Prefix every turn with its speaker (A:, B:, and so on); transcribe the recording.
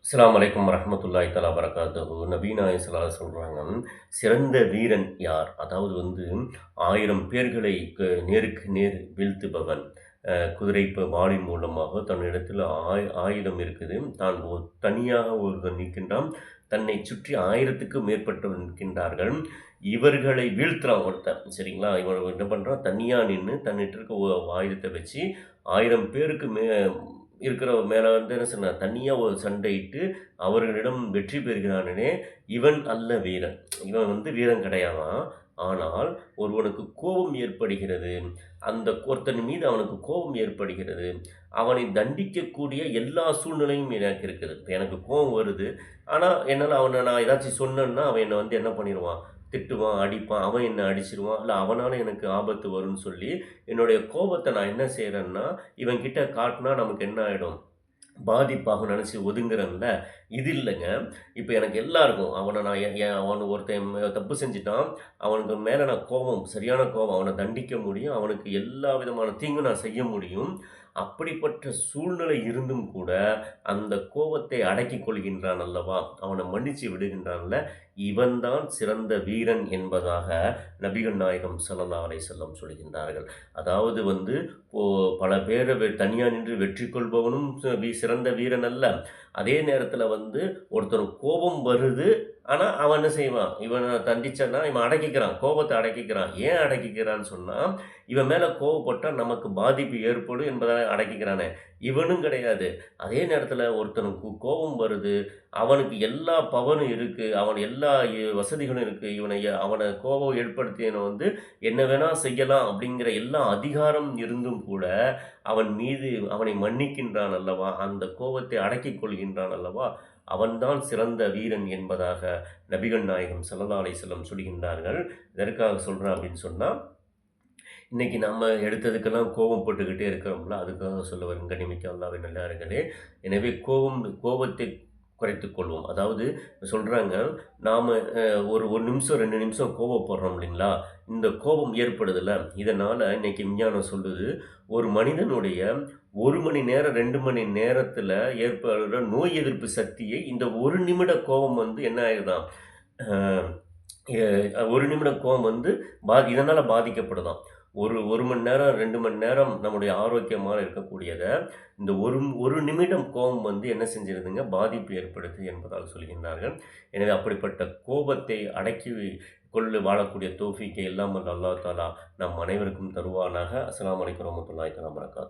A: அஸ்ஸலாமு அலைக்கும் வரஹ்மத்துல்லாஹி தஆலா பரகாத்துஹு. நபீனா ஸல்லல்லாஹு சொல்றாங்க, சிறந்த வீரன் யார்? அதாவது 1000 பேர்களை நேருக்கு நேர் வீழ்த்துபவன். குதிரை வாளின் மூலமாக தன்னிடத்தில் ஆயுதம் இருக்குது. தான் தனியாக ஒருவன் நிற்கின்றான். தன்னைச் சுற்றி 1000த்துக்கும் மேற்பட்டவர்கள் நிற்கின்றார்கள். இவர்களை வீழ்த்துறான் ஒருத்தன். சரிங்களா? இவன் என்ன பண்றான், தனியா நின்னு தன்னிட்ட இருக்க ஆயுதத்த வச்சு 1000 பேருக்கு இருக்கிற மேல என்ன சொன்னார், தனியா ஒரு சண்டையிட்டு அவர்களிடம் வெற்றி பெறுகிறானே, இவன் அல்ல வீரன். இவன் வீரன் கிடையாதாம். ஆனால் ஒருவனுக்கு கோபம் ஏற்படுகிறது. அந்த ஒருத்தன் மீது அவனுக்கு கோபம் ஏற்படுகிறது. அவனை தண்டிக்கக்கூடிய எல்லா சூழ்நிலையும் எனக்கு இருக்குது. இப்ப எனக்கு கோவம் வருது. ஆனா, என்னால நான் ஏதாச்சும் சொன்னேன்னா, அவன் என்ன என்ன பண்ணிருவான், திட்டுவான், அடிப்பான். அவன் என்ன அடிச்சிருவான். இல்ல அவனால எனக்கு ஆபத்து வரும்ன்னு சொல்லி, என்னுடைய கோபத்த நான் என்ன செய்றேன்னா, இவன் கிட்ட காட்டுனா நமக்கு என்ன ஆயிடும்? பாதிப்பாகும்னு நெனச்சு ஒதுங்குறேன்ல, இது இல்லங்க. இப்ப எனக்கு எல்லாருக்கும் அவன நான் அவன் ஒருத்தன் தப்பு செஞ்சுட்டான். அவனுக்கு மேல நான் கோபம், சரியான கோபம். அவன தண்டிக்க முடியும். அவனுக்கு எல்லா விதமான தீங்கும் நான் செய்ய முடியும். அப்படிப்பட்ட சூழ்நிலை இருந்தும் கூட, அந்த கோபத்தை அடக்கிக் கொள்கின்றான் அல்லவா? அவன மன்னிச்சு விடுகின்றான்ல, இவன் தான் சிறந்த வீரன் என்பதாக நபிகள் நாயகம் ஸல்லல்லாஹு அலைஹி வஸல்லம் சொல்கின்றார்கள். அதாவது இப்போ பல பேர தனியா நின்று வெற்றி கொள்பவனும் சிறந்த வீரன் அல்ல. அதே நேரத்தில ஒருத்தனுக்கு கோபம் வருது. ஆனா, அவன் என்ன செய்வான்? இவன தண்டிச்சான்னா, இவன் அடக்கிக்கிறான். கோபத்த அடக்கிக்கிறான். ஏன் அடக்கிக்கிறான்னு சொன்னா, இவன் மேல கோவப்பட்டா நமக்கு பாதிப்பு ஏற்படும் என்பதால அடக்கிக்கிறானே. இவனும் கிடையாது. அதே நேரத்தில ஒருத்தனுக்கு கோபம் வருது. அவனுக்கு எல்லா பவரும் இருக்கு. அவன் எல்லா வசதிகளும் இருக்கு. அவன கோபம் ஏற்படுத்தியவன என்ன வேணா செய்யலாம் அப்படிங்கிற எல்லா அதிகாரம் இருந்தும் கூட, அவன் மீது அவனை மன்னிக்கின்றான் அல்லவா? அந்த கோபத்தை அடக்கிக் கொள்கின்றான் அல்லவா? அவன்தான் சிறந்த வீரன் என்பதாக நபிகள் நாயகம் ஸல்லல்லாஹு அலைஹி வஸல்லம் சொல்கின்றார்கள். எதற்காக சொல்றேன் அப்படின்னு சொன்னா, இன்னைக்கு நம்ம எடுத்ததுக்கெல்லாம் கோபம் பட்டுக்கிட்டே இருக்கிறோம்ல, அதுக்காக சொல்ல வரேன் கண்ணியமிக்க அல்லாஹ்வின் நல்லடியார்களே. எனவே கோபத்தை குறைத்துக் கொள்வோம். அதாவது சொல்றாங்க, நாம ஒரு 1 நிமிஷம், 2 நிமிஷம் கோபப்படுறோம் இல்லைங்களா? இந்த கோபம் ஏற்படுதுல்ல, இதனால இன்னைக்கு விஞ்ஞானம் சொல்லுது, ஒரு மனிதனுடைய 1 மணி நேரம், 2 மணி நேரத்தில ஏற்படுற நோய் எதிர்ப்பு சக்தியை இந்த 1 நிமிட கோபம் என்ன ஆயிருதாம், அ எ 1 நிமிட கோவம் இதனால பாதிக்கப்படுதாம். ஒரு 1 மணி நேரம், 2 மணி நேரம் நம்முடைய ஆரோக்கியமா இருக்கக்கூடியத, இந்த ஒரு நிமிடம் கோவம் என்ன செஞ்சிருதுங்க, பாதிப்பு ஏற்படுத்து என்பதால் சொல்கின்றார்கள். எனவே அப்படிப்பட்ட கோபத்தை அடக்கி கொண்டு வாழக்கூடிய தௌஃபீக்கை எல்லாம் வல்ல அல்லாஹ் தஆலா நம் அனைவருக்கும் தருவானாக. அஸ்ஸலாமு அலைக்கும் வரஹ்மத்துல்லாஹி தஆலா வபரகாத்துஹு.